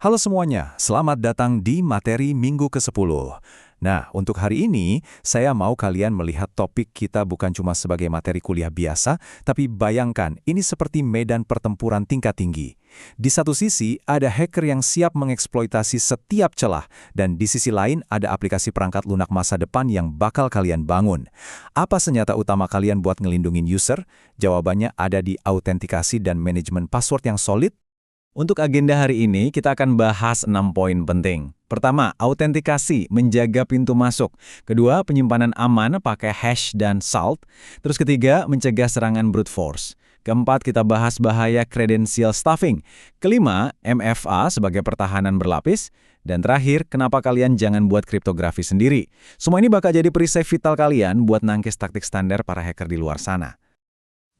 Halo semuanya, selamat datang di materi minggu ke-10. Nah, untuk hari ini, saya mau kalian melihat topik kita bukan cuma sebagai materi kuliah biasa, tapi bayangkan ini seperti medan pertempuran tingkat tinggi. Di satu sisi, ada hacker yang siap mengeksploitasi setiap celah, dan di sisi lain ada aplikasi perangkat lunak masa depan yang bakal kalian bangun. Apa senjata utama kalian buat ngelindungin user? Jawabannya ada di autentikasi dan manajemen password yang solid. Untuk agenda hari ini, kita akan bahas 6 poin penting. Pertama, autentikasi, menjaga pintu masuk. Kedua, penyimpanan aman pakai hash dan salt. Terus ketiga, mencegah serangan brute force. Keempat, kita bahas bahaya credential stuffing. Kelima, MFA sebagai pertahanan berlapis. Dan terakhir, kenapa kalian jangan buat kriptografi sendiri. Semua ini bakal jadi perisai vital kalian buat nangkis taktik standar para hacker di luar sana.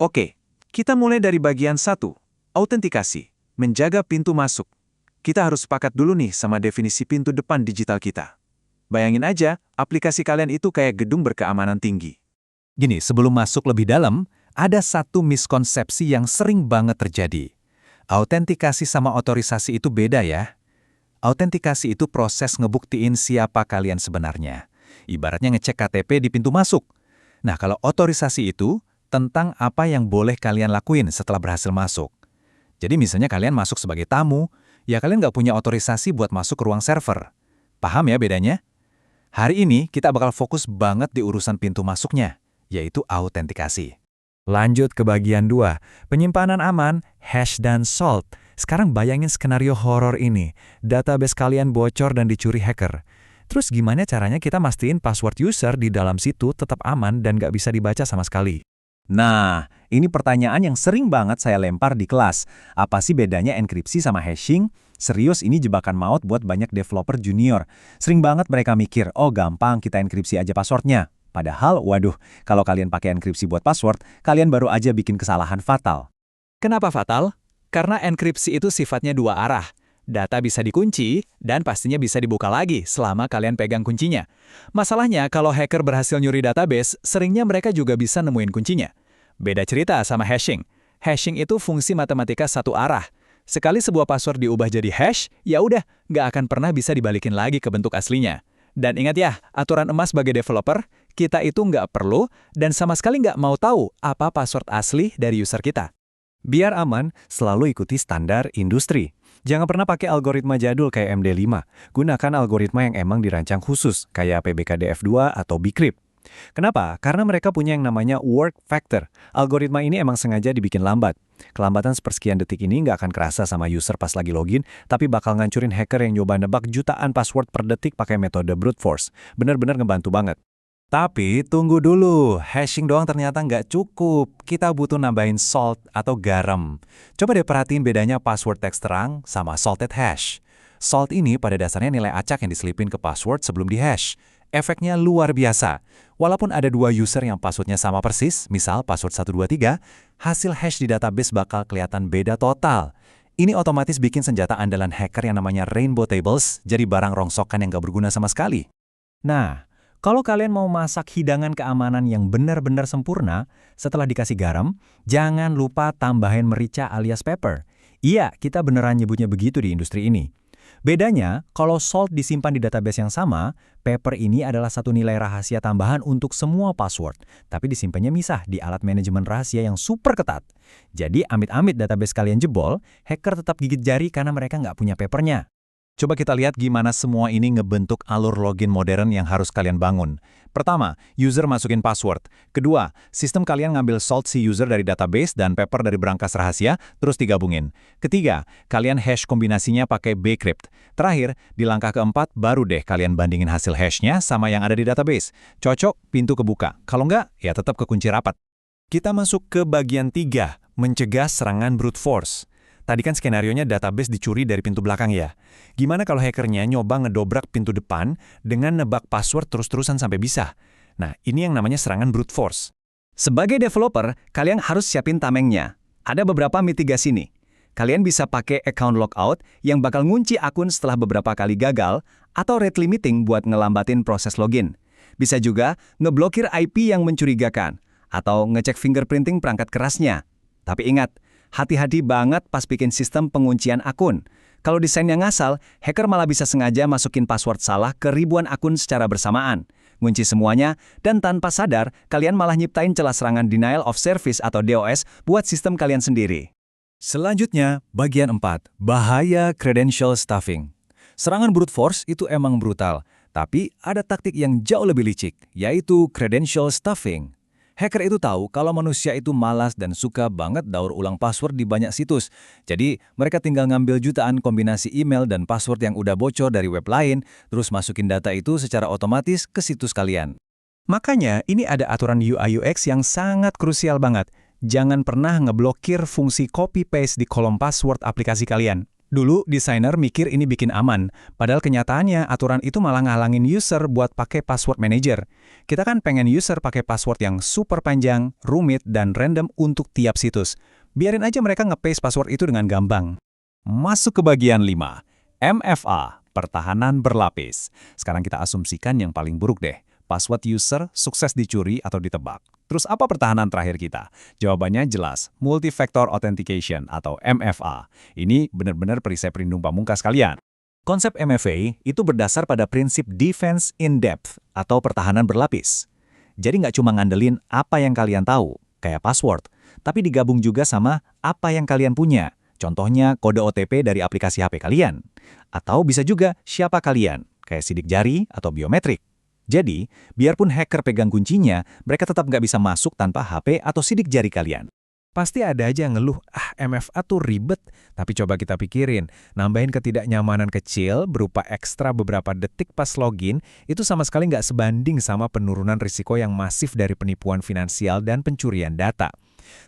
Oke, kita mulai dari bagian 1, autentikasi. Menjaga pintu masuk. Kita harus sepakat dulu nih sama definisi pintu depan digital kita. Bayangin aja, aplikasi kalian itu kayak gedung berkeamanan tinggi. Gini, sebelum masuk lebih dalam, ada satu miskonsepsi yang sering banget terjadi. Autentikasi sama otorisasi itu beda ya. Autentikasi itu proses ngebuktiin siapa kalian sebenarnya. Ibaratnya ngecek KTP di pintu masuk. Nah, kalau otorisasi itu tentang apa yang boleh kalian lakuin setelah berhasil masuk. Jadi misalnya kalian masuk sebagai tamu, ya kalian nggak punya otorisasi buat masuk ke ruang server. Paham ya bedanya? Hari ini kita bakal fokus banget di urusan pintu masuknya, yaitu autentikasi. Lanjut ke bagian 2, penyimpanan aman, hash dan salt. Sekarang bayangin skenario horor ini, database kalian bocor dan dicuri hacker. Terus gimana caranya kita mastiin password user di dalam situ tetap aman dan nggak bisa dibaca sama sekali? Nah, ini pertanyaan yang sering banget saya lempar di kelas. Apa sih bedanya enkripsi sama hashing? Serius, ini jebakan maut buat banyak developer junior. Sering banget mereka mikir, oh gampang kita enkripsi aja passwordnya. Padahal, waduh, kalau kalian pakai enkripsi buat password, kalian baru aja bikin kesalahan fatal. Kenapa fatal? Karena enkripsi itu sifatnya dua arah. Data bisa dikunci, dan pastinya bisa dibuka lagi selama kalian pegang kuncinya. Masalahnya, kalau hacker berhasil nyuri database, seringnya mereka juga bisa nemuin kuncinya. Beda cerita sama hashing. Hashing itu fungsi matematika satu arah. Sekali sebuah password diubah jadi hash, ya udah, nggak akan pernah bisa dibalikin lagi ke bentuk aslinya. Dan ingat ya, aturan emas sebagai developer, kita itu nggak perlu dan sama sekali nggak mau tahu apa password asli dari user kita. Biar aman, selalu ikuti standar industri. Jangan pernah pakai algoritma jadul kayak MD5. Gunakan algoritma yang emang dirancang khusus, kayak PBKDF2 atau Bcrypt. Kenapa? Karena mereka punya yang namanya work factor. Algoritma ini emang sengaja dibikin lambat. Kelambatan sepersekian detik ini nggak akan kerasa sama user pas lagi login, tapi bakal ngancurin hacker yang nyoba nebak jutaan password per detik pakai metode brute force. Bener-bener ngebantu banget. Tapi tunggu dulu, hashing doang ternyata nggak cukup. Kita butuh nambahin salt atau garam. Coba deh perhatiin bedanya password teks terang sama salted hash. Salt ini pada dasarnya nilai acak yang diselipin ke password sebelum di-hash. Efeknya luar biasa. Walaupun ada dua user yang passwordnya sama persis, misal password 123, hasil hash di database bakal kelihatan beda total. Ini otomatis bikin senjata andalan hacker yang namanya Rainbow Tables jadi barang rongsokan yang nggak berguna sama sekali. Nah, kalau kalian mau masak hidangan keamanan yang benar-benar sempurna, setelah dikasih garam, jangan lupa tambahin merica alias pepper. Iya, kita beneran nyebutnya begitu di industri ini. Bedanya, kalau salt disimpan di database yang sama, pepper ini adalah satu nilai rahasia tambahan untuk semua password, tapi disimpannya misah di alat manajemen rahasia yang super ketat. Jadi, amit-amit database kalian jebol, hacker tetap gigit jari karena mereka nggak punya peppernya. Coba kita lihat gimana semua ini ngebentuk alur login modern yang harus kalian bangun. Pertama, user masukin password. Kedua, sistem kalian ngambil salt si user dari database dan pepper dari berangkas rahasia, terus digabungin. Ketiga, kalian hash kombinasinya pakai Bcrypt. Terakhir, di langkah keempat, baru deh kalian bandingin hasil hashnya sama yang ada di database. Cocok, pintu kebuka. Kalau nggak, ya tetap kekunci rapat. Kita masuk ke bagian 3, mencegah serangan brute force. Tadi kan skenarionya database dicuri dari pintu belakang ya. Gimana kalau hackernya nyoba ngedobrak pintu depan dengan nebak password terus-terusan sampai bisa? Nah, ini yang namanya serangan brute force. Sebagai developer, kalian harus siapin tamengnya. Ada beberapa mitigasi nih. Kalian bisa pakai account logout yang bakal ngunci akun setelah beberapa kali gagal, atau rate limiting buat ngelambatin proses login. Bisa juga ngeblokir IP yang mencurigakan, atau ngecek fingerprinting perangkat kerasnya. Tapi ingat, hati-hati banget pas bikin sistem penguncian akun. Kalau desainnya ngasal, hacker malah bisa sengaja masukin password salah ke ribuan akun secara bersamaan. Ngunci semuanya, dan tanpa sadar, kalian malah nyiptain celah serangan denial of service atau DOS buat sistem kalian sendiri. Selanjutnya, bagian 4, bahaya credential stuffing. Serangan brute force itu emang brutal, tapi ada taktik yang jauh lebih licik, yaitu credential stuffing. Hacker itu tahu kalau manusia itu malas dan suka banget daur ulang password di banyak situs. Jadi, mereka tinggal ngambil jutaan kombinasi email dan password yang udah bocor dari web lain, terus masukin data itu secara otomatis ke situs kalian. Makanya, ini ada aturan UI UX yang sangat krusial banget. Jangan pernah ngeblokir fungsi copy-paste di kolom password aplikasi kalian. Dulu, desainer mikir ini bikin aman, padahal kenyataannya aturan itu malah ngalangin user buat pakai password manager. Kita kan pengen user pakai password yang super panjang, rumit, dan random untuk tiap situs. Biarin aja mereka nge-paste password itu dengan gampang. Masuk ke bagian 5, MFA, pertahanan berlapis. Sekarang kita asumsikan yang paling buruk deh. Password user sukses dicuri atau ditebak. Terus apa pertahanan terakhir kita? Jawabannya jelas, Multi-Factor Authentication atau MFA. Ini benar-benar perisai pelindung pamungkas kalian. Konsep MFA itu berdasar pada prinsip Defense in Depth atau pertahanan berlapis. Jadi nggak cuma ngandelin apa yang kalian tahu, kayak password, tapi digabung juga sama apa yang kalian punya. Contohnya kode OTP dari aplikasi HP kalian. Atau bisa juga siapa kalian, kayak sidik jari atau biometrik. Jadi, biarpun hacker pegang kuncinya, mereka tetap nggak bisa masuk tanpa HP atau sidik jari kalian. Pasti ada aja yang ngeluh, MFA tuh ribet. Tapi coba kita pikirin, nambahin ketidaknyamanan kecil berupa ekstra beberapa detik pas login, itu sama sekali nggak sebanding sama penurunan risiko yang masif dari penipuan finansial dan pencurian data.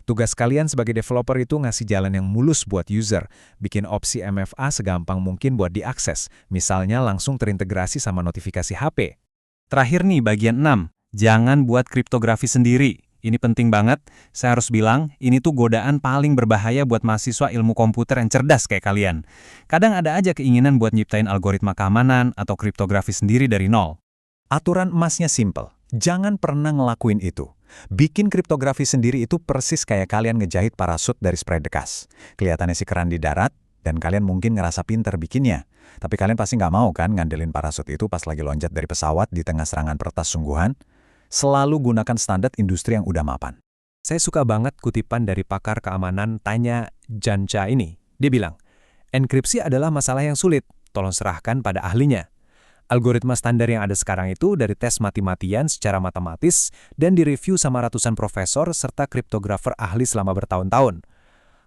Tugas kalian sebagai developer itu ngasih jalan yang mulus buat user, bikin opsi MFA segampang mungkin buat diakses, misalnya langsung terintegrasi sama notifikasi HP. Terakhir nih bagian 6, jangan buat kriptografi sendiri. Ini penting banget, saya harus bilang, ini tuh godaan paling berbahaya buat mahasiswa ilmu komputer yang cerdas kayak kalian. Kadang ada aja keinginan buat nyiptain algoritma keamanan atau kriptografi sendiri dari nol. Aturan emasnya simple, jangan pernah ngelakuin itu. Bikin kriptografi sendiri itu persis kayak kalian ngejahit parasut dari spray bekas. Kelihatannya sih keren di darat, dan kalian mungkin ngerasa pinter bikinnya. Tapi kalian pasti nggak mau kan ngandelin parasut itu pas lagi loncat dari pesawat di tengah serangan peretas sungguhan? Selalu gunakan standar industri yang udah mapan. Saya suka banget kutipan dari pakar keamanan Tanya Janca ini. Dia bilang, enkripsi adalah masalah yang sulit, tolong serahkan pada ahlinya. Algoritma standar yang ada sekarang itu dari tes mati-matian secara matematis dan direview sama ratusan profesor serta kriptografer ahli selama bertahun-tahun.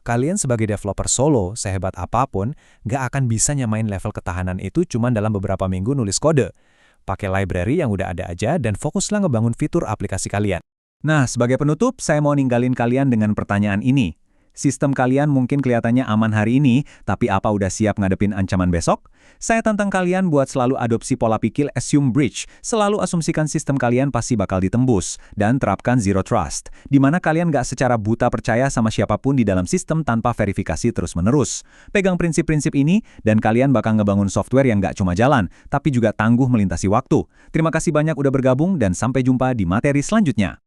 Kalian sebagai developer solo, sehebat apapun, nggak akan bisa nyamain level ketahanan itu cuma dalam beberapa minggu nulis kode. Pakai library yang udah ada aja dan fokuslah ngebangun fitur aplikasi kalian. Nah, sebagai penutup, saya mau ninggalin kalian dengan pertanyaan ini. Sistem kalian mungkin kelihatannya aman hari ini, tapi apa udah siap ngadepin ancaman besok? Saya tantang kalian buat selalu adopsi pola pikir assume breach, selalu asumsikan sistem kalian pasti bakal ditembus, dan terapkan zero trust, di mana kalian nggak secara buta percaya sama siapapun di dalam sistem tanpa verifikasi terus-menerus. Pegang prinsip-prinsip ini, dan kalian bakal ngebangun software yang nggak cuma jalan, tapi juga tangguh melintasi waktu. Terima kasih banyak udah bergabung, dan sampai jumpa di materi selanjutnya.